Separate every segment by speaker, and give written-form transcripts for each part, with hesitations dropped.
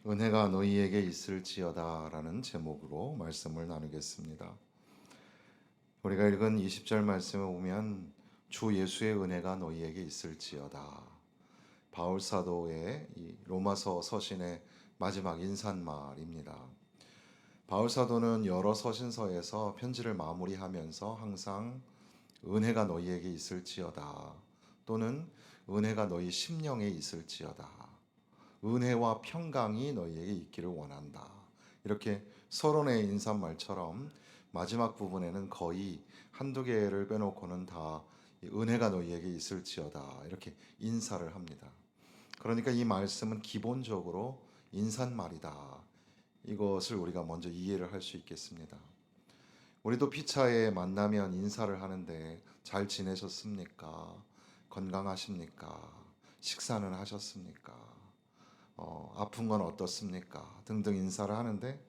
Speaker 1: 은혜가 너희에게 있을지어다 라는 제목으로 말씀을 나누겠습니다. 우리가 읽은 20절 말씀에 보면 주 예수의 은혜가 너희에게 있을지어다. 바울 사도의 이 로마서 서신의 마지막 인사말입니다. 바울 사도는 여러 서신서에서 편지를 마무리하면서 항상 은혜가 너희에게 있을지어다 또는 은혜가 너희 심령에 있을지어다, 은혜와 평강이 너희에게 있기를 원한다, 이렇게 서론의 인사말처럼 마지막 부분에는 거의 한두 개를 빼놓고는 다 은혜가 너희에게 있을지어다 이렇게 인사를 합니다. 그러니까 이 말씀은 기본적으로 인사말이다, 이것을 우리가 먼저 이해를 할 수 있겠습니다. 우리도 피차에 만나면 인사를 하는데 잘 지내셨습니까? 건강하십니까? 식사는 하셨습니까? 아픈 건 어떻습니까? 등등 인사를 하는데,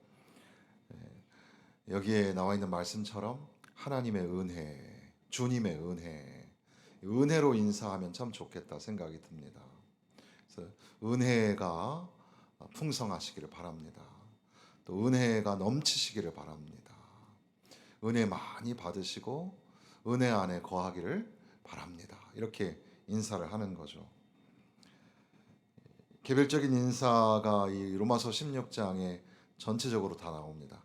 Speaker 1: 여기에 나와 있는 말씀처럼 하나님의 은혜, 주님의 은혜로 인사하면 참 좋겠다 생각이 듭니다. 그래서 은혜가 풍성하시기를 바랍니다. 또 은혜가 넘치시기를 바랍니다. 은혜 많이 받으시고 은혜 안에 거하기를 바랍니다. 이렇게 인사를 하는 거죠. 개별적인 인사가 이 로마서 16장에 전체적으로 다 나옵니다.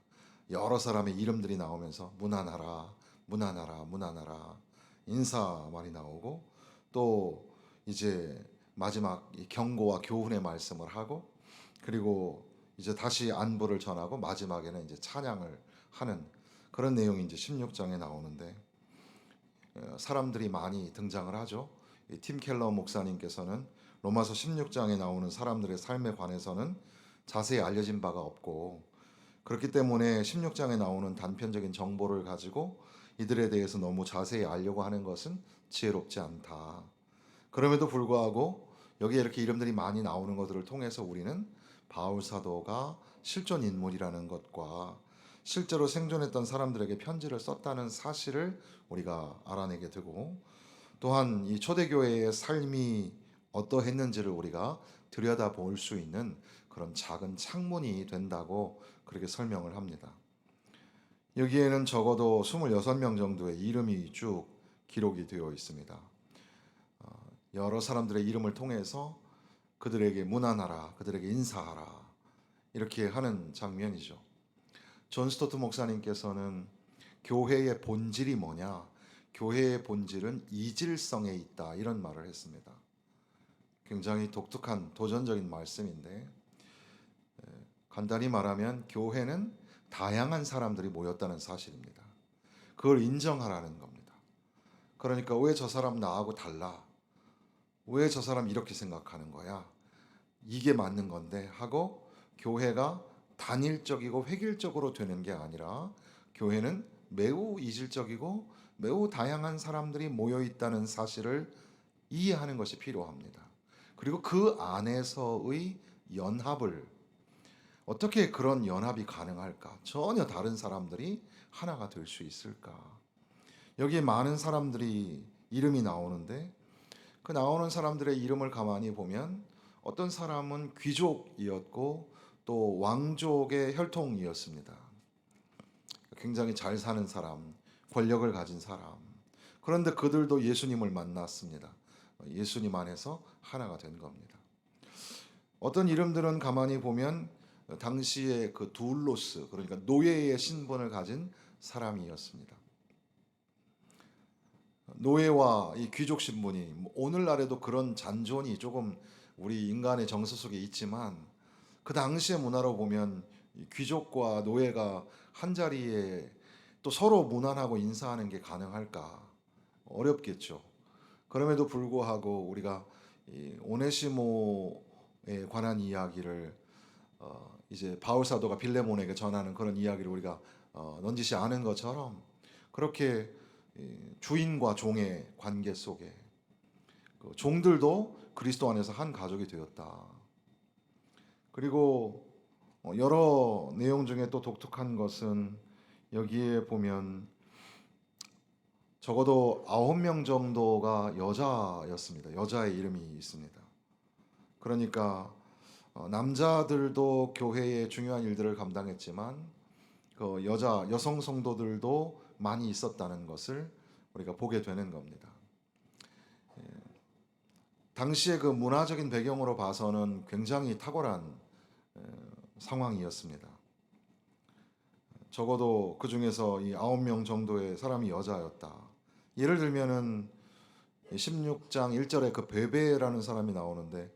Speaker 1: 여러 사람의 이름들이 나오면서 무난하라, 무난하라, 무난하라 인사 말이 나오고, 또 이제 마지막 경고와 교훈의 말씀을 하고, 그리고 이제 다시 안부를 전하고 마지막에는 이제 찬양을 하는 그런 내용이 이제 16장에 나오는데, 사람들이 많이 등장을 하죠. 팀 켈러 목사님께서는 로마서 16장에 나오는 사람들의 삶에 관해서는 자세히 알려진 바가 없고, 그렇기 때문에 16장에 나오는 단편적인 정보를 가지고 이들에 대해서 너무 자세히 알려고 하는 것은 지혜롭지 않다. 그럼에도 불구하고 여기에 이렇게 이름들이 많이 나오는 것들을 통해서 우리는 바울 사도가 실존 인물이라는 것과 실제로 생존했던 사람들에게 편지를 썼다는 사실을 우리가 알아내게 되고, 또한 이 초대교회의 삶이 어떠했는지를 우리가 들여다볼 수 있는 그런 작은 창문이 된다고 그렇게 설명을 합니다. 여기에는 적어도 26명 정도의 이름이 쭉 기록이 되어 있습니다. 여러 사람들의 이름을 통해서 그들에게 문안하라, 그들에게 인사하라 이렇게 하는 장면이죠. 존 스토트 목사님께서는 교회의 본질이 뭐냐? 교회의 본질은 이질성에 있다, 이런 말을 했습니다. 굉장히 독특한 도전적인 말씀인데, 간단히 말하면 교회는 다양한 사람들이 모였다는 사실입니다. 그걸 인정하라는 겁니다. 그러니까 왜 저 사람 나하고 달라? 왜 저 사람 이렇게 생각하는 거야? 이게 맞는 건데 하고, 교회가 단일적이고 획일적으로 되는 게 아니라 교회는 매우 이질적이고 매우 다양한 사람들이 모여 있다는 사실을 이해하는 것이 필요합니다. 그리고 그 안에서의 연합을, 어떻게 그런 연합이 가능할까? 전혀 다른 사람들이 하나가 될 수 있을까? 여기에 많은 사람들이 이름이 나오는데, 그 나오는 사람들의 이름을 가만히 보면 어떤 사람은 귀족이었고 또 왕족의 혈통이었습니다. 굉장히 잘 사는 사람, 권력을 가진 사람. 그런데 그들도 예수님을 만났습니다. 예수님 안에서 하나가 된 겁니다. 어떤 이름들은 가만히 보면 당시에 그 둘로스, 그러니까 노예의 신분을 가진 사람이었습니다. 노예와 이 귀족 신분이 오늘날에도 그런 잔존이 조금 우리 인간의 정서 속에 있지만, 그 당시의 문화로 보면 귀족과 노예가 한 자리에 또 서로 문안하고 인사하는 게 가능할까? 어렵겠죠. 그럼에도 불구하고 우리가 이 오네시모에 관한 이야기를 이제 바울 사도가 빌레몬에게 전하는 그런 이야기를 우리가 넌지시 아는 것처럼, 그렇게 주인과 종의 관계 속에 그 종들도 그리스도 안에서 한 가족이 되었다. 그리고 여러 내용 중에 또 독특한 것은, 여기에 보면 적어도 9명 정도가 여자였습니다. 여자의 이름이 있습니다. 그러니까 남자들도 교회의 중요한 일들을 감당했지만 그 여성 성도들도 많이 있었다는 것을 우리가 보게 되는 겁니다. 당시의 그 문화적인 배경으로 봐서는 굉장히 탁월한 상황이었습니다. 적어도 그 중에서 이 9명 정도의 사람이 여자였다. 예를 들면은 16장 1절에 그 베베라는 사람이 나오는데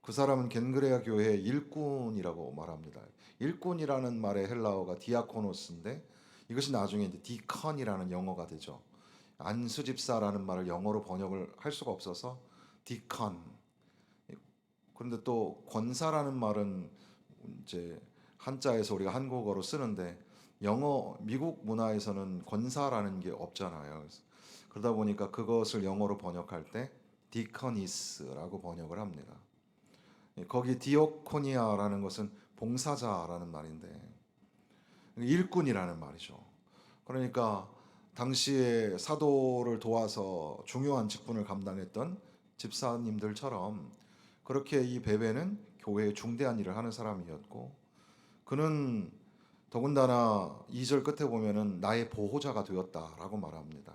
Speaker 1: 그 사람은 겐그레아 교회의 일꾼이라고 말합니다. 일꾼이라는 말의 헬라어가 디아코노스인데 이것이 나중에 이제 디컨이라는 영어가 되죠. 안수집사라는 말을 영어로 번역을 할 수가 없어서 디컨. 그런데 또 권사라는 말은 이제 한자에서 우리가 한국어로 쓰는데 미국 문화에서는 권사라는 게 없잖아요. 그러다 보니까 그것을 영어로 번역할 때 디커니스라고 번역을 합니다. 거기 디오코니아라는 것은 봉사자라는 말인데 일꾼이라는 말이죠. 그러니까 당시에 사도를 도와서 중요한 직분을 감당했던 집사님들처럼 그렇게 이 베베는 교회에 중대한 일을 하는 사람이었고 그는 더군다나 2절 끝에 보면은 나의 보호자가 되었다라고 말합니다.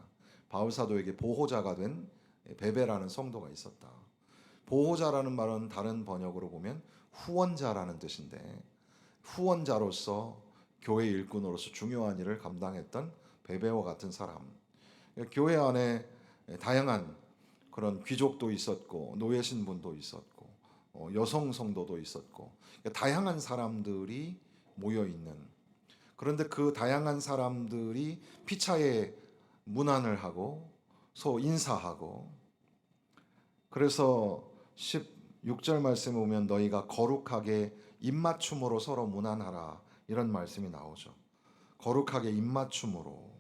Speaker 1: 바울 사도에게 보호자가 된 베베라는 성도가 있었다. 보호자라는 말은 다른 번역으로 보면 후원자라는 뜻인데 후원자로서 교회 일꾼으로서 중요한 일을 감당했던 베베와 같은 사람. 교회 안에 다양한 그런 귀족도 있었고 노예 신분도 있었고 여성 성도도 있었고 다양한 사람들이 모여 있는 그런데 그 다양한 사람들이 피차에 문안을 하고 인사하고 그래서 16절 말씀에 보면 너희가 거룩하게 입맞춤으로 서로 문안하라 이런 말씀이 나오죠. 거룩하게 입맞춤으로.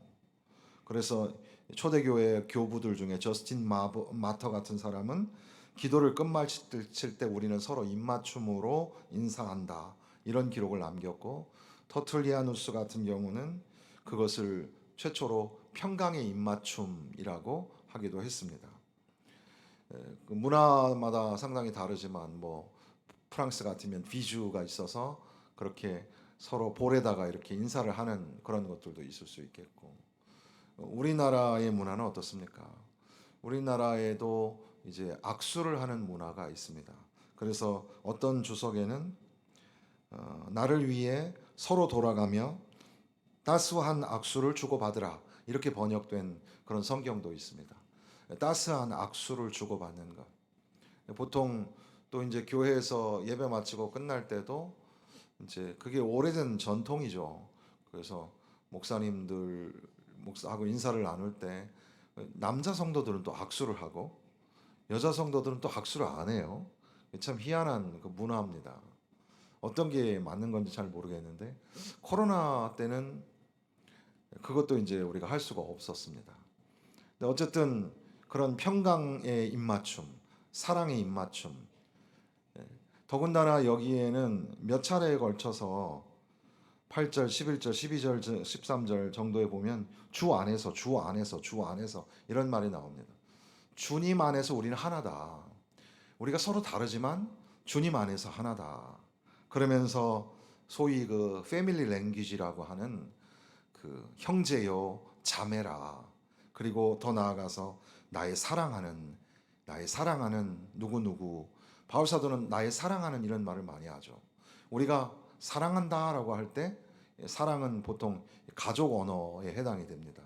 Speaker 1: 그래서 초대교회 교부들 중에 저스틴 마터 같은 사람은 기도를 끝마칠 때 우리는 서로 입맞춤으로 인사한다 이런 기록을 남겼고 터툴리아누스 같은 경우는 그것을 최초로 평강의 입맞춤이라고 하기도 했습니다. 그 문화마다 상당히 다르지만 뭐 프랑스 같으면 비주가 있어서 그렇게 서로 볼에다가 이렇게 인사를 하는 그런 것들도 있을 수 있겠고 우리나라의 문화는 어떻습니까? 우리나라에도 이제 악수를 하는 문화가 있습니다. 그래서 어떤 주석에는 나를 위해 서로 돌아가며 따스한 악수를 주고받으라 이렇게 번역된 그런 성경도 있습니다. 따스한 악수를 주고받는 것. 보통 또 이제 교회에서 예배 마치고 끝날 때도 이제 그게 오래된 전통이죠. 그래서 목사하고 인사를 나눌 때 남자 성도들은 또 악수를 하고 여자 성도들은 또 악수를 안 해요. 참 희한한 그 문화입니다. 어떤 게 맞는 건지 잘 모르겠는데 코로나 때는 그것도 이제 우리가 할 수가 없었습니다. 근데 어쨌든 그런 평강의 입맞춤, 사랑의 입맞춤. 더군다나 여기에는 몇 차례에 걸쳐서 8절, 11절, 12절, 13절 정도에 보면 주 안에서, 주 안에서, 주 안에서 이런 말이 나옵니다. 주님 안에서 우리는 하나다. 우리가 서로 다르지만 주님 안에서 하나다. 그러면서 소위 그 패밀리 랭귀지라고 하는 그 형제요, 자매라. 그리고 더 나아가서 나의 사랑하는 누구누구. 바울 사도는 나의 사랑하는 이런 말을 많이 하죠. 우리가 사랑한다라고 할 때 사랑은 보통 가족 언어에 해당이 됩니다.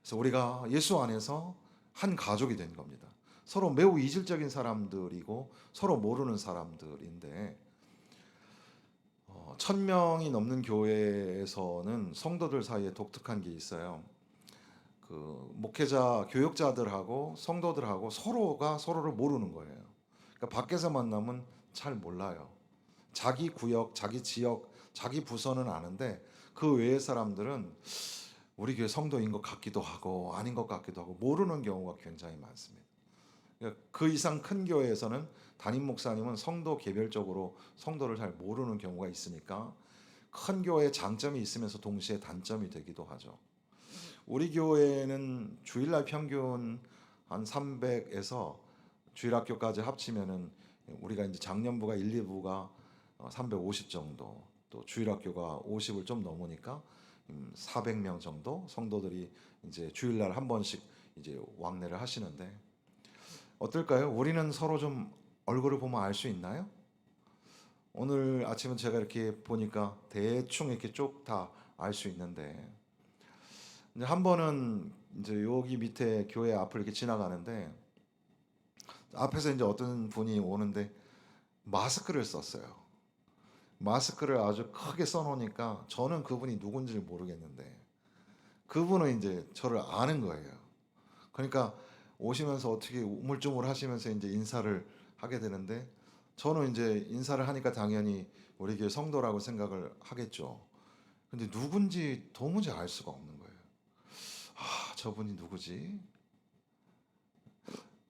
Speaker 1: 그래서 우리가 예수 안에서 한 가족이 된 겁니다. 서로 매우 이질적인 사람들이고 서로 모르는 사람들인데 1,000명이 넘는 교회에서는 성도들 사이에 독특한 게 있어요. 그 목회자, 교역자들하고 성도들하고 서로가 서로를 모르는 거예요. 그러니까 밖에서 만나면 잘 몰라요. 자기 구역, 자기 지역, 자기 부서는 아는데 그 외의 사람들은 우리 교회 성도인 것 같기도 하고 아닌 것 같기도 하고 모르는 경우가 굉장히 많습니다. 그러니까 그 이상 큰 교회에서는 담임 목사님은 성도 개별적으로 성도를 잘 모르는 경우가 있으니까 큰 교회의 장점이 있으면서 동시에 단점이 되기도 하죠. 우리 교회는 주일날 평균 한 300에서 주일학교까지 합치면은 우리가 이제 작년부가 1, 2부가 350 정도, 또 주일학교가 50을 좀 넘으니까 400명 정도 성도들이 이제 주일날 한 번씩 이제 왕래를 하시는데 어떨까요? 우리는 서로 좀 얼굴을 보면 알 수 있나요? 오늘 아침은 제가 이렇게 보니까 대충 이렇게 쭉 다 알 수 있는데 이제 한 번은 이제 여기 밑에 교회 앞을 이렇게 지나가는데 앞에서 이제 어떤 분이 오는데 마스크를 썼어요. 마스크를 아주 크게 써놓으니까 저는 그분이 누군지 모르겠는데 그분은 이제 저를 아는 거예요. 그러니까 오시면서 어떻게 우물쭈물 하시면서 이제 인사를 하게 되는데 저는 이제 인사를 하니까 당연히 우리 교회 성도라고 생각을 하겠죠. 근데 누군지 도무지 알 수가 없는 거예요. 아, 저분이 누구지?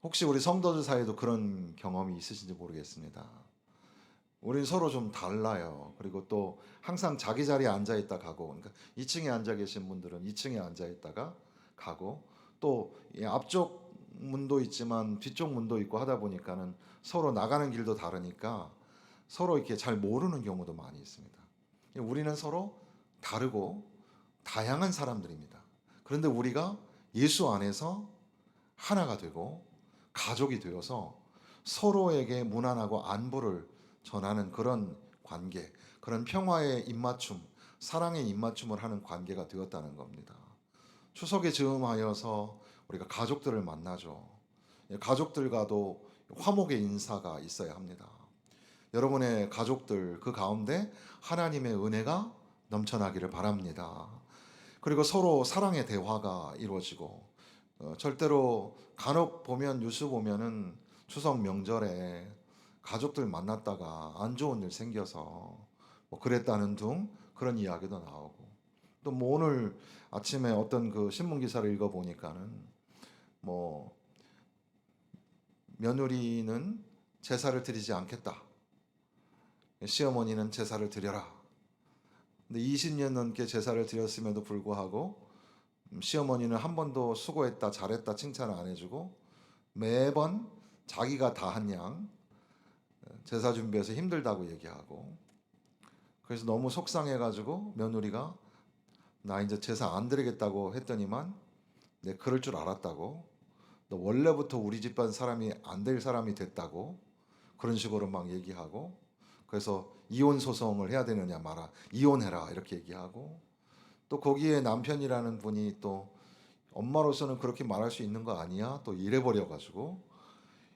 Speaker 1: 혹시 우리 성도들 사이에도 그런 경험이 있으신지 모르겠습니다. 우리 서로 좀 달라요. 그리고 또 항상 자기 자리에 앉아 있다 가고, 그러니까 2층에 앉아 계신 분들은 2층에 앉아 있다가 가고, 또 이 앞쪽 문도 있지만 뒤쪽 문도 있고 하다 보니까는 서로 나가는 길도 다르니까 서로 이렇게 잘 모르는 경우도 많이 있습니다. 우리는 서로 다르고 다양한 사람들입니다. 그런데 우리가 예수 안에서 하나가 되고 가족이 되어서 서로에게 무난하고 안부를 전하는 그런 관계, 그런 평화의 입맞춤, 사랑의 입맞춤을 하는 관계가 되었다는 겁니다. 추석에 즈음하여서 우리가 가족들을 만나죠. 가족들과도 화목의 인사가 있어야 합니다. 여러분의 가족들 그 가운데 하나님의 은혜가 넘쳐나기를 바랍니다. 그리고 서로 사랑의 대화가 이루어지고 절대로 간혹 보면 뉴스 보면은 추석 명절에 가족들 만났다가 안 좋은 일 생겨서 뭐 그랬다는 둥 그런 이야기도 나오고 또 뭐 오늘 아침에 어떤 그 신문 기사를 읽어 보니까는 뭐 며느리는 제사를 드리지 않겠다. 시어머니는 제사를 드려라. 근데 20년 넘게 제사를 드렸음에도 불구하고 시어머니는 한 번도 수고했다, 잘했다 칭찬을 안 해주고 매번 자기가 다 한 양 제사 준비해서 힘들다고 얘기하고 그래서 너무 속상해가지고 며느리가 나 이제 제사 안 드리겠다고 했더니만 내 그럴 줄 알았다고 너 원래부터 우리 집안 사람이 안 될 사람이 됐다고 그런 식으로 막 얘기하고 그래서 이혼 소송을 해야 되느냐 말아 이혼해라 이렇게 얘기하고 또 거기에 남편이라는 분이 또 엄마로서는 그렇게 말할 수 있는 거 아니야? 또 이래버려 가지고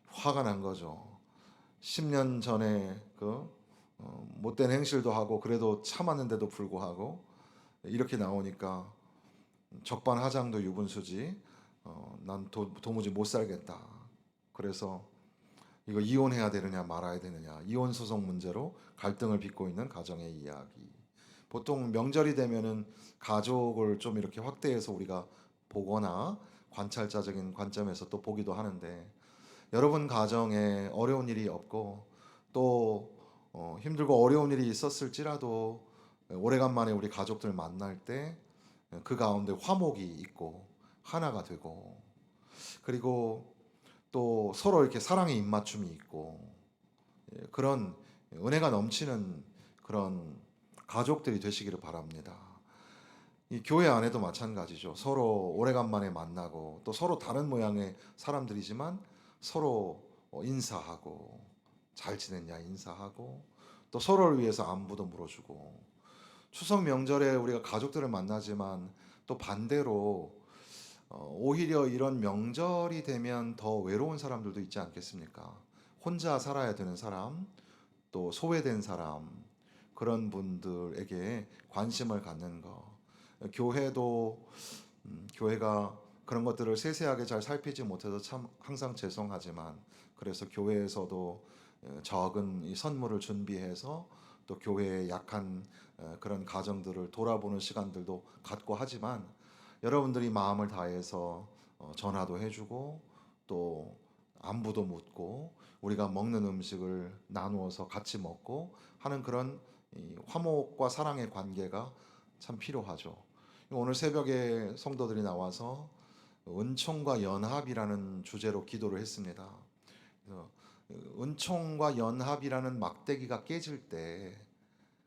Speaker 1: 화가 난 거죠. 10년 전에 그 못된 행실도 하고 그래도 참았는데도 불구하고 이렇게 나오니까 적반하장도 유분수지. 난 도무지 못 살겠다. 그래서 이거 이혼해야 되느냐 말아야 되느냐 이혼 소송 문제로 갈등을 빚고 있는 가정의 이야기. 보통 명절이 되면은 가족을 좀 이렇게 확대해서 우리가 보거나 관찰자적인 관점에서 또 보기도 하는데 여러분 가정에 어려운 일이 없고 또 힘들고 어려운 일이 있었을지라도 오래간만에 우리 가족들 만날 때 그 가운데 화목이 있고 하나가 되고 그리고 또 서로 이렇게 사랑의 입맞춤이 있고 그런 은혜가 넘치는 그런 가족들이 되시기를 바랍니다. 이 교회 안에도 마찬가지죠. 서로 오래간만에 만나고 또 서로 다른 모양의 사람들이지만 서로 인사하고 잘 지냈냐 인사하고 또 서로를 위해서 안부도 물어주고 추석 명절에 우리가 가족들을 만나지만 또 반대로 오히려 이런 명절이 되면 더 외로운 사람들도 있지 않겠습니까? 혼자 살아야 되는 사람, 또 소외된 사람, 그런 분들에게 관심을 갖는 거. 교회도 교회가 그런 것들을 세세하게 잘 살피지 못해서 참 항상 죄송하지만 그래서 교회에서도 적은 이 선물을 준비해서 또 교회의 약한 그런 가정들을 돌아보는 시간들도 갖고 하지만 여러분들이 마음을 다해서 전화도 해주고 또 안부도 묻고 우리가 먹는 음식을 나누어서 같이 먹고 하는 그런 이 화목과 사랑의 관계가 참 필요하죠. 오늘 새벽에 성도들이 나와서 은총과 연합이라는 주제로 기도를 했습니다. 그래서 은총과 연합이라는 막대기가 깨질 때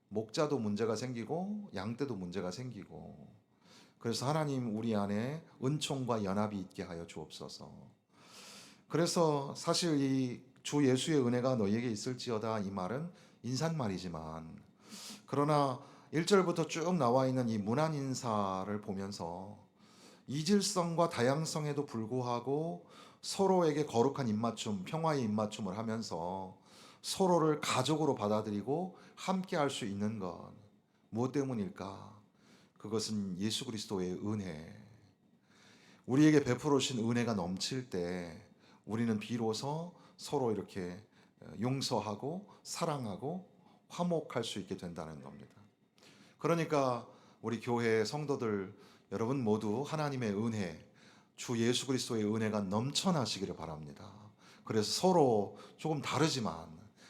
Speaker 1: 목자도 문제가 생기고 양떼도 문제가 생기고, 그래서 하나님 우리 안에 은총과 연합이 있게 하여 주옵소서. 그래서 사실 이 주 예수의 은혜가 너희에게 있을지어다, 이 말은 인사말이지만, 그러나 1절부터 쭉 나와 있는 이 문안 인사를 보면서 이질성과 다양성에도 불구하고 서로에게 거룩한 입맞춤, 평화의 입맞춤을 하면서 서로를 가족으로 받아들이고 함께 할 수 있는 것, 무엇 때문일까? 그것은 예수 그리스도의 은혜. 우리에게 베풀어 주신 은혜가 넘칠 때 우리는 비로소 서로 이렇게 용서하고 사랑하고 화목할 수 있게 된다는 겁니다. 그러니까 우리 교회 성도들 여러분 모두 하나님의 은혜, 주 예수 그리스도의 은혜가 넘쳐나시기를 바랍니다. 그래서 서로 조금 다르지만,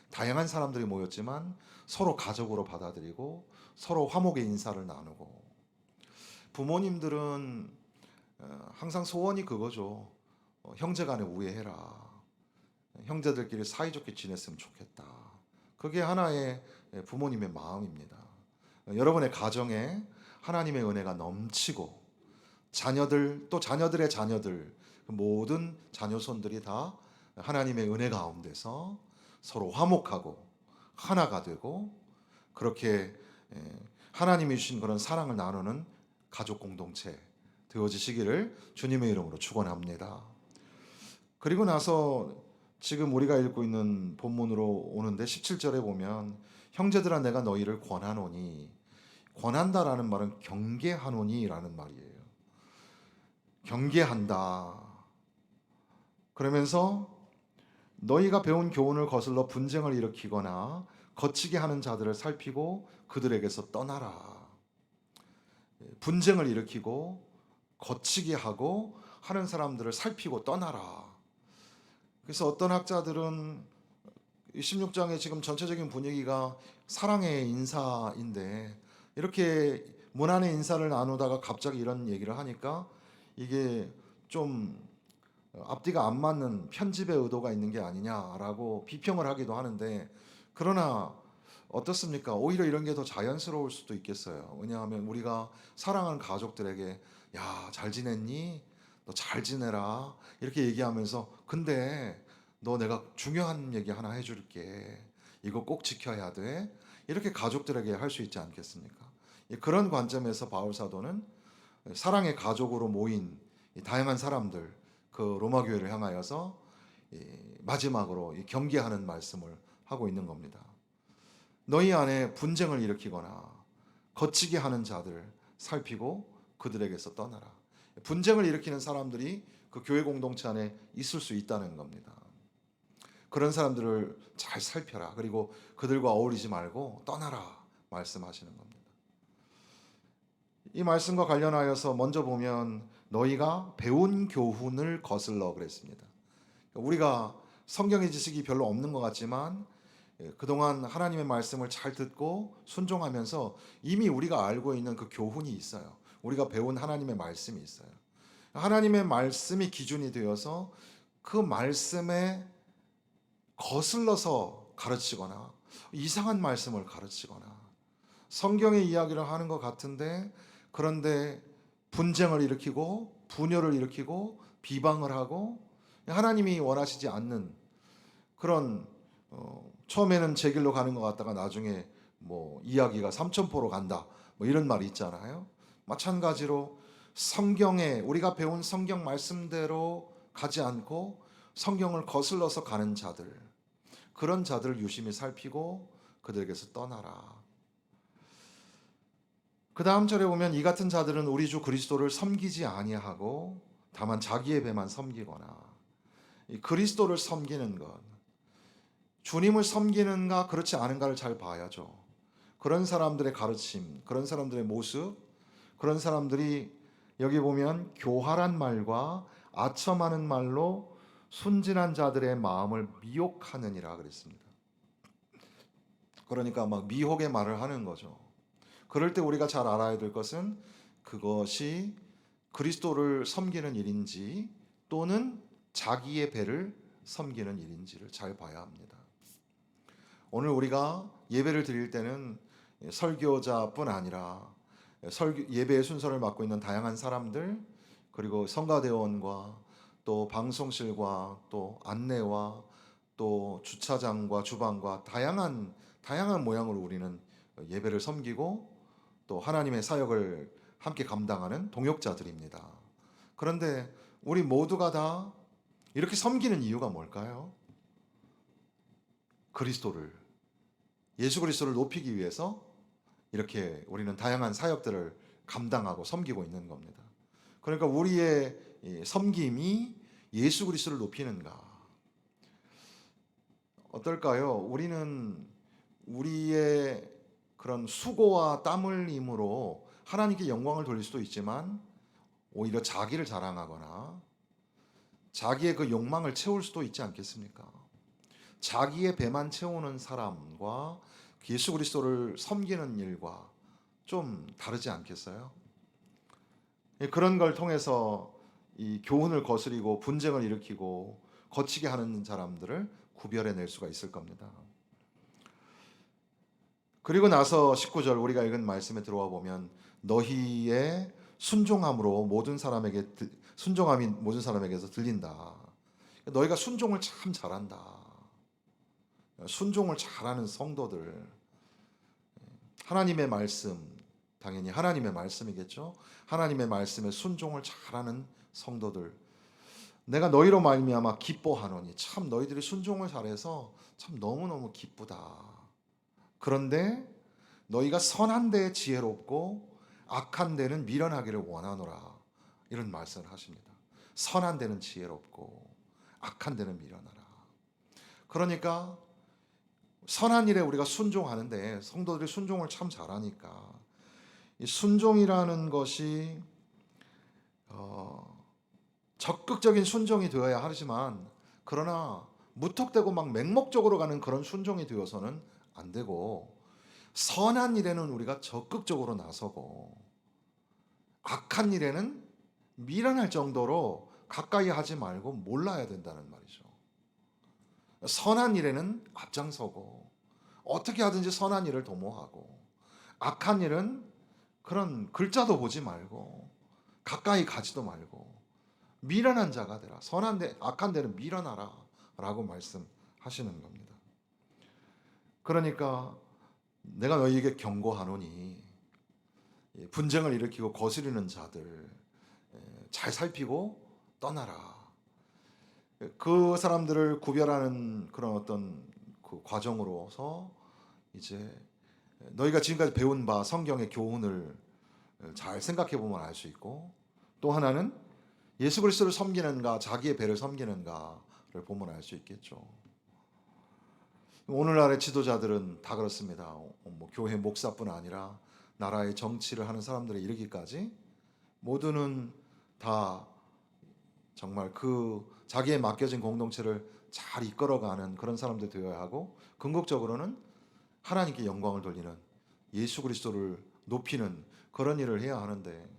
Speaker 1: 다양한 사람들이 모였지만 서로 가족으로 받아들이고 서로 화목의 인사를 나누고, 부모님들은 항상 소원이 그거죠. 형제간에 우애해라. 형제들끼리 사이좋게 지냈으면 좋겠다. 그게 하나의 부모님의 마음입니다. 여러분의 가정에 하나님의 은혜가 넘치고 자녀들, 또 자녀들의 자녀들, 모든 자녀손들이 다 하나님의 은혜 가운데서 서로 화목하고 하나가 되고, 그렇게 하나님이 주신 그런 사랑을 나누는 가족 공동체 되어지시기를 주님의 이름으로 축원합니다. 그리고 나서 지금 우리가 읽고 있는 본문으로 오는데 17절에 보면 형제들아 내가 너희를 권하노니, 권한다라는 말은 경계하노니라는 말이에요. 경계한다. 그러면서 너희가 배운 교훈을 거슬러 분쟁을 일으키거나 거치게 하는 자들을 살피고 그들에게서 떠나라. 분쟁을 일으키고 거치게 하고 하는 사람들을 살피고 떠나라. 그래서 어떤 학자들은 16장의 지금 전체적인 분위기가 사랑의 인사인데, 이렇게 문안의 인사를 나누다가 갑자기 이런 얘기를 하니까 이게 좀 앞뒤가 안 맞는 편집의 의도가 있는 게 아니냐라고 비평을 하기도 하는데, 그러나 어떻습니까? 오히려 이런 게 더 자연스러울 수도 있겠어요. 왜냐하면 우리가 사랑하는 가족들에게 야, 잘 지냈니? 너 잘 지내라. 이렇게 얘기하면서 근데 너 내가 중요한 얘기 하나 해줄게. 이거 꼭 지켜야 돼. 이렇게 가족들에게 할 수 있지 않겠습니까? 그런 관점에서 바울 사도는 사랑의 가족으로 모인 다양한 사람들, 그 로마 교회를 향하여서 마지막으로 경계하는 말씀을 하고 있는 겁니다. 너희 안에 분쟁을 일으키거나 거치게 하는 자들 살피고 그들에게서 떠나라. 분쟁을 일으키는 사람들이 그 교회 공동체 안에 있을 수 있다는 겁니다. 그런 사람들을 잘 살펴라. 그리고 그들과 어울리지 말고 떠나라 말씀하시는 겁니다. 이 말씀과 관련하여서 먼저 보면 너희가 배운 교훈을 거슬러 그랬습니다. 우리가 성경의 지식이 별로 없는 것 같지만 그동안 하나님의 말씀을 잘 듣고 순종하면서 이미 우리가 알고 있는 그 교훈이 있어요. 우리가 배운 하나님의 말씀이 있어요. 하나님의 말씀이 기준이 되어서 그 말씀에 거슬러서 가르치거나 이상한 말씀을 가르치거나 성경의 이야기를 하는 것 같은데, 그런데 분쟁을 일으키고 분열을 일으키고 비방을 하고 하나님이 원하시지 않는 그런 처음에는 제 길로 가는 것 같다가 나중에 뭐 이야기가 삼천포로 간다 뭐 이런 말이 있잖아요. 마찬가지로 성경에 우리가 배운 성경 말씀대로 가지 않고 성경을 거슬러서 가는 자들, 그런 자들을 유심히 살피고 그들에게서 떠나라. 그 다음 절에 보면 이 같은 자들은 우리 주 그리스도를 섬기지 아니하고 다만 자기의 배만 섬기거나, 이 그리스도를 섬기는 것, 주님을 섬기는가 그렇지 않은가를 잘 봐야죠. 그런 사람들의 가르침, 그런 사람들의 모습, 그런 사람들이 여기 보면 교활한 말과 아첨하는 말로 순진한 자들의 마음을 미혹하느니라 그랬습니다. 그러니까 막 미혹의 말을 하는 거죠. 그럴 때 우리가 잘 알아야 될 것은 그것이 그리스도를 섬기는 일인지 또는 자기의 배를 섬기는 일인지를 잘 봐야 합니다. 오늘 우리가 예배를 드릴 때는 설교자뿐 아니라 예배의 순서를 맡고 있는 다양한 사람들, 그리고 성가대원과 또 방송실과 또 안내와 또 주차장과 주방과 다양한 모양으로 우리는 예배를 섬기고 또 하나님의 사역을 함께 감당하는 동역자들입니다. 그런데 우리 모두가 다 이렇게 섬기는 이유가 뭘까요? 예수 그리스도를 높이기 위해서 이렇게 우리는 다양한 사역들을 감당하고 섬기고 있는 겁니다. 그러니까 우리의 이 섬김이 예수 그리스도를 높이는가? 어떨까요? 우리는 우리의 그런 수고와 땀 흘림으로 하나님께 영광을 돌릴 수도 있지만 오히려 자기를 자랑하거나 자기의 그 욕망을 채울 수도 있지 않겠습니까? 자기의 배만 채우는 사람과 예수 그리스도를 섬기는 일과 좀 다르지 않겠어요? 그런 걸 통해서 이 교훈을 거스리고 분쟁을 일으키고 거치게 하는 사람들을 구별해낼 수가 있을 겁니다. 그리고 나서 19절 우리가 읽은 말씀에 들어와 보면 너희의 순종함이 모든 사람에게서 들린다. 너희가 순종을 참 잘한다. 순종을 잘하는 성도들, 하나님의 말씀, 당연히 하나님의 말씀이겠죠. 하나님의 말씀에 순종을 잘하는 성도들, 내가 너희로 말미암아 기뻐하노니 참 너희들이 순종을 잘해서 참 너무너무 기쁘다. 그런데 너희가 선한 데에 지혜롭고 악한 데는 미련하기를 원하노라. 이런 말씀을 하십니다. 선한 데는 지혜롭고 악한 데는 미련하라. 그러니까 선한 일에 우리가 순종하는데 성도들이 순종을 참 잘하니까 이 순종이라는 것이 적극적인 순종이 되어야 하지만 그러나 무턱대고 막 맹목적으로 가는 그런 순종이 되어서는 안 되고 선한 일에는 우리가 적극적으로 나서고 악한 일에는 미련할 정도로 가까이 하지 말고 몰라야 된다는 말이죠. 선한 일에는 앞장서고 어떻게 하든지 선한 일을 도모하고 악한 일은 그런 글자도 보지 말고 가까이 가지도 말고 미련한 자가 되라. 선한 데 악한 데는 미련하라 라고 말씀하시는 겁니다. 그러니까 내가 너희에게 경고하노니 분쟁을 일으키고 거스리는 자들 잘 살피고 떠나라. 그 사람들을 구별하는 그런 어떤 그 과정으로서 이제 너희가 지금까지 배운 바 성경의 교훈을 잘 생각해 보면 알 수 있고 또 하나는 예수 그리스도를 섬기는가 자기의 배를 섬기는가를 보면 알 수 있겠죠. 오늘날의 지도자들은 다 그렇습니다. 뭐 교회 목사뿐 아니라 나라의 정치를 하는 사람들에 이르기까지 모두는 다 정말 그 자기의 맡겨진 공동체를 잘 이끌어가는 그런 사람들 되어야 하고 궁극적으로는 하나님께 영광을 돌리는 예수 그리스도를 높이는 그런 일을 해야 하는데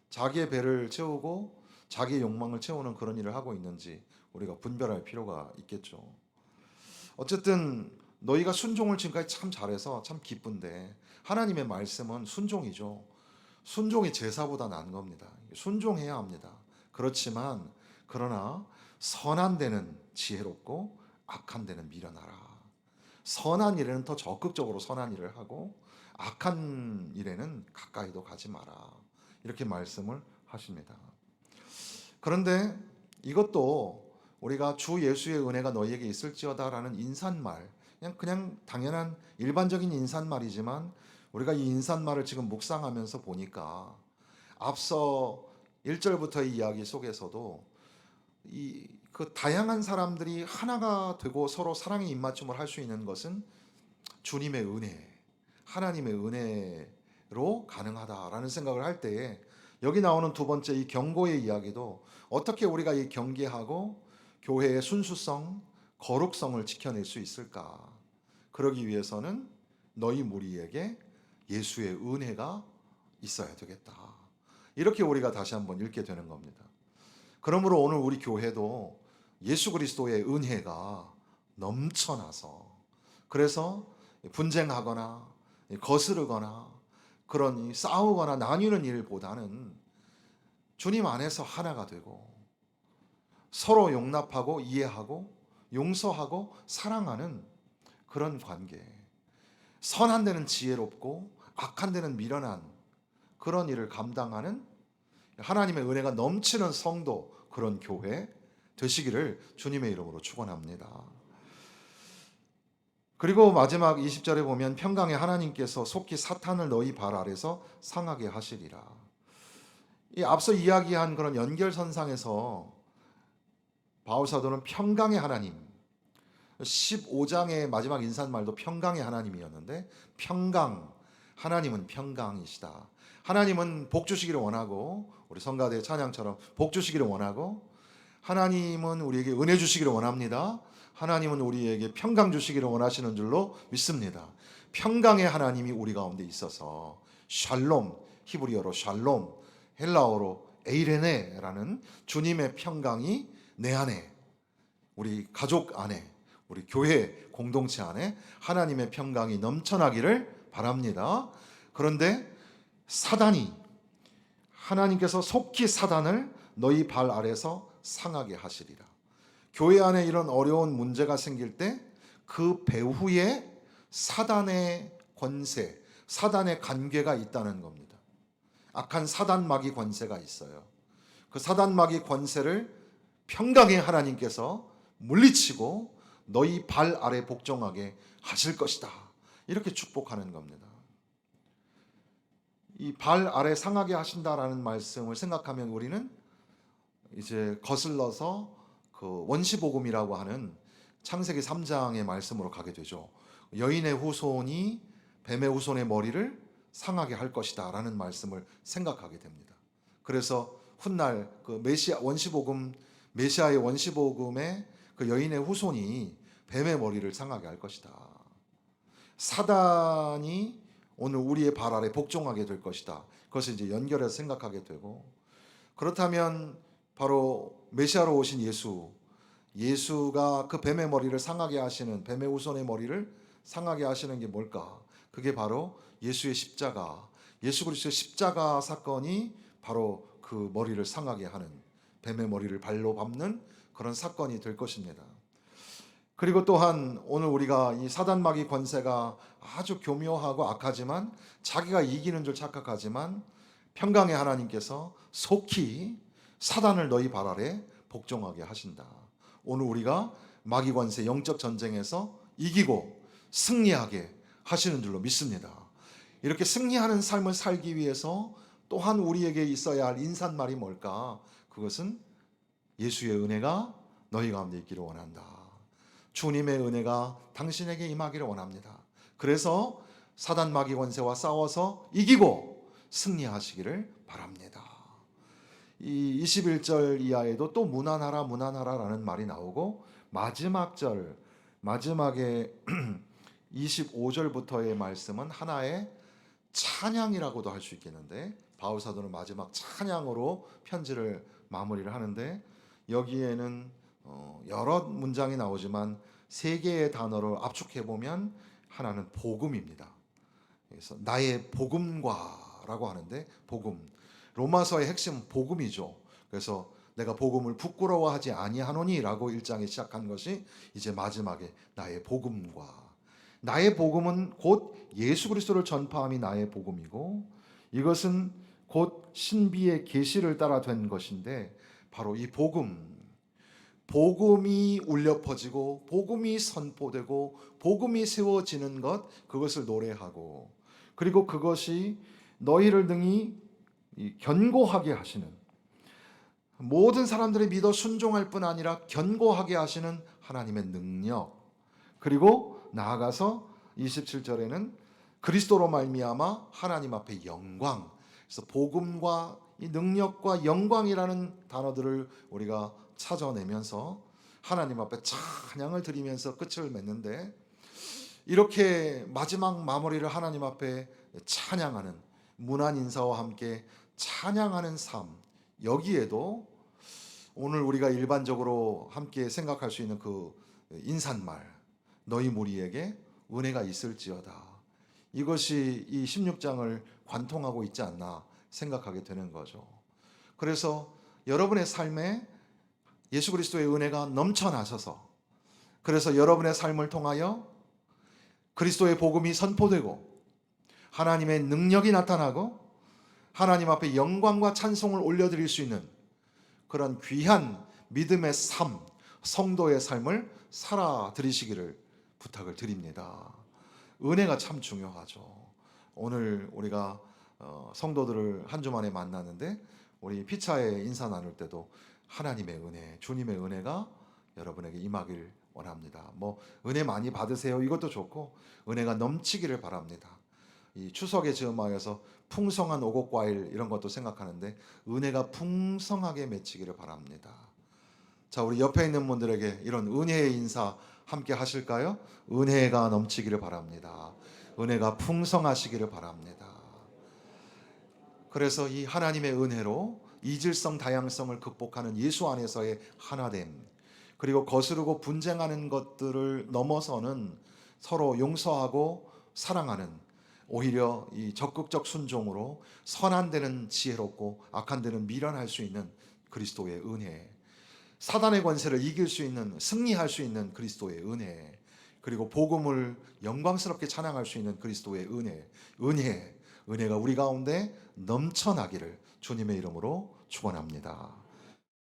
Speaker 1: 자기의 배를 채우고 자기의 욕망을 채우는 그런 일을 하고 있는지 우리가 분별할 필요가 있겠죠. 어쨌든 너희가 순종을 지금까지 참 잘해서 참 기쁜데 하나님의 말씀은 순종이죠. 순종이 제사보다 나은 겁니다. 순종해야 합니다. 그렇지만 그러나 선한 데는 지혜롭고 악한 데는 미련하라. 선한 일에는 더 적극적으로 선한 일을 하고 악한 일에는 가까이도 가지 마라. 이렇게 말씀을 하십니다. 그런데 이것도 우리가 주 예수의 은혜가 너희에게 있을지어다라는 인사말, 그냥 당연한 일반적인 인사말이지만 우리가 이 인사말을 지금 묵상하면서 보니까 앞서 1절부터의 이야기 속에서도 그 다양한 사람들이 하나가 되고 서로 사랑의 입맞춤을 할 수 있는 것은 주님의 은혜, 하나님의 은혜로 가능하다라는 생각을 할 때에 여기 나오는 두 번째 이 경고의 이야기도 어떻게 우리가 이 경계하고 교회의 순수성, 거룩성을 지켜낼 수 있을까? 그러기 위해서는 너희 무리에게 예수의 은혜가 있어야 되겠다. 이렇게 우리가 다시 한번 읽게 되는 겁니다. 그러므로 오늘 우리 교회도 예수 그리스도의 은혜가 넘쳐나서, 그래서 분쟁하거나 거스르거나 그런 싸우거나 나뉘는 일보다는 주님 안에서 하나가 되고 서로 용납하고 이해하고 용서하고 사랑하는 그런 관계, 선한 데는 지혜롭고 악한 데는 미련한 그런 일을 감당하는 하나님의 은혜가 넘치는 성도, 그런 교회 되시기를 주님의 이름으로 축원합니다. 그리고 마지막 20절에 보면 평강의 하나님께서 속히 사탄을 너희 발 아래서 상하게 하시리라. 이 앞서 이야기한 그런 연결선상에서 바울 사도는 평강의 하나님, 15장의 마지막 인사말도 평강의 하나님이었는데, 평강, 하나님은 평강이시다. 하나님은 복 주시기를 원하고, 우리 성가대 찬양처럼 복 주시기를 원하고, 하나님은 우리에게 은혜 주시기를 원합니다. 하나님은 우리에게 평강 주시기를 원하시는 줄로 믿습니다. 평강의 하나님이 우리 가운데 있어서 샬롬, 히브리어로 샬롬, 헬라어로 에이레네라는 주님의 평강이 내 안에, 우리 가족 안에, 우리 교회 공동체 안에 하나님의 평강이 넘쳐나기를 바랍니다. 그런데 사단이, 하나님께서 속히 사단을 너희 발 아래서 상하게 하시리라. 교회 안에 이런 어려운 문제가 생길 때 그 배후에 사단의 권세, 사단의 관계가 있다는 겁니다. 악한 사단 마귀 권세가 있어요. 그 사단 마귀 권세를 평강의 하나님께서 물리치고 너희 발 아래 복종하게 하실 것이다. 이렇게 축복하는 겁니다. 이 발 아래 상하게 하신다라는 말씀을 생각하면 우리는 이제 거슬러서 그 원시복음이라고 하는 창세기 3장의 말씀으로 가게 되죠. 여인의 후손이 뱀의 후손의 머리를 상하게 할 것이다 라는 말씀을 생각하게 됩니다. 그래서 훗날 그 메시아 원시복음, 메시아의 원시복음의 그 여인의 후손이 뱀의 머리를 상하게 할 것이다. 사단이 오늘 우리의 발 아래 복종하게 될 것이다. 그것을 이제 연결해서 생각하게 되고, 그렇다면 바로 메시아로 오신 예수가 그 뱀의 머리를 상하게 하시는, 뱀의 후손의 머리를 상하게 하시는 게 뭘까? 그게 바로 예수의 십자가, 예수 그리스도의 십자가 사건이 바로 그 머리를 상하게 하는, 뱀의 머리를 발로 밟는 그런 사건이 될 것입니다. 그리고 또한 오늘 우리가 이 사단 마귀 권세가 아주 교묘하고 악하지만, 자기가 이기는 줄 착각하지만, 평강의 하나님께서 속히 사단을 너희 발 아래 복종하게 하신다. 오늘 우리가 마귀 권세 영적 전쟁에서 이기고 승리하게 하시는 줄로 믿습니다. 이렇게 승리하는 삶을 살기 위해서 또한 우리에게 있어야 할 인사말이 뭘까? 그것은 예수의 은혜가 너희 가운데 있기를 원한다. 주님의 은혜가 당신에게 임하기를 원합니다. 그래서 사단 마귀 권세와 싸워서 이기고 승리하시기를 바랍니다. 이 21절 이하에도 또 무난하라 무난하라라는 말이 나오고, 마지막 절, 마지막에 25절부터의 말씀은 하나의 찬양이라고도 할 수 있겠는데, 바울 사도는 마지막 찬양으로 편지를 마무리를 하는데, 여기에는 여러 문장이 나오지만 세 개의 단어를 압축해 보면 하나는 복음입니다. 그래서 나의 복음과라고 하는데, 복음, 로마서의 핵심 복음이죠. 그래서 내가 복음을 부끄러워하지 아니하노니라고 1장에 시작한 것이 이제 마지막에 나의 복음과, 나의 복음은 곧 예수 그리스도를 전파함이 나의 복음이고, 이것은 곧 신비의 계시를 따라 된 것인데, 바로 이 복음이 울려 퍼지고 복음이 선포되고 복음이 세워지는 것, 그것을 노래하고, 그리고 그것이 너희를 등이 견고하게 하시는, 모든 사람들이 믿어 순종할 뿐 아니라 견고하게 하시는 하나님의 능력, 그리고 나아가서 27절에는 그리스도로 말미암아 하나님 앞에 영광. 그래서 복음과 이 능력과 영광이라는 단어들을 우리가 찾아내면서 하나님 앞에 찬양을 드리면서 끝을 맺는데, 이렇게 마지막 마무리를 하나님 앞에 찬양하는, 문안 인사와 함께 찬양하는 삶, 여기에도 오늘 우리가 일반적으로 함께 생각할 수 있는 그 인사말, 너희 무리에게 은혜가 있을지어다. 이것이 이 16장을 관통하고 있지 않나 생각하게 되는 거죠. 그래서 여러분의 삶에 예수 그리스도의 은혜가 넘쳐나셔서, 그래서 여러분의 삶을 통하여 그리스도의 복음이 선포되고 하나님의 능력이 나타나고 하나님 앞에 영광과 찬송을 올려드릴 수 있는 그런 귀한 믿음의 삶, 성도의 삶을 살아드리시기를 부탁을 드립니다. 은혜가 참 중요하죠. 오늘 우리가 성도들을 한 주 만에 만났는데 우리 피차에 인사 나눌 때도 하나님의 은혜, 주님의 은혜가 여러분에게 임하길 원합니다. 뭐 은혜 많이 받으세요, 이것도 좋고 은혜가 넘치기를 바랍니다. 이 추석에 즈음하여서 풍성한 오곡과일 이런 것도 생각하는데 은혜가 풍성하게 맺히기를 바랍니다. 자, 우리 옆에 있는 분들에게 이런 은혜의 인사 함께 하실까요? 은혜가 넘치기를 바랍니다. 은혜가 풍성하시기를 바랍니다. 그래서 이 하나님의 은혜로 이질성 다양성을 극복하는 예수 안에서의 하나됨, 그리고 거스르고 분쟁하는 것들을 넘어서는 서로 용서하고 사랑하는, 오히려 이 적극적 순종으로 선한 데는 지혜롭고 악한 데는 미련할 수 있는 그리스도의 은혜, 사단의 권세를 이길 수 있는, 승리할 수 있는 그리스도의 은혜, 그리고 복음을 영광스럽게 찬양할 수 있는 그리스도의 은혜가 우리 가운데 넘쳐나기를 주님의 이름으로 축원합니다.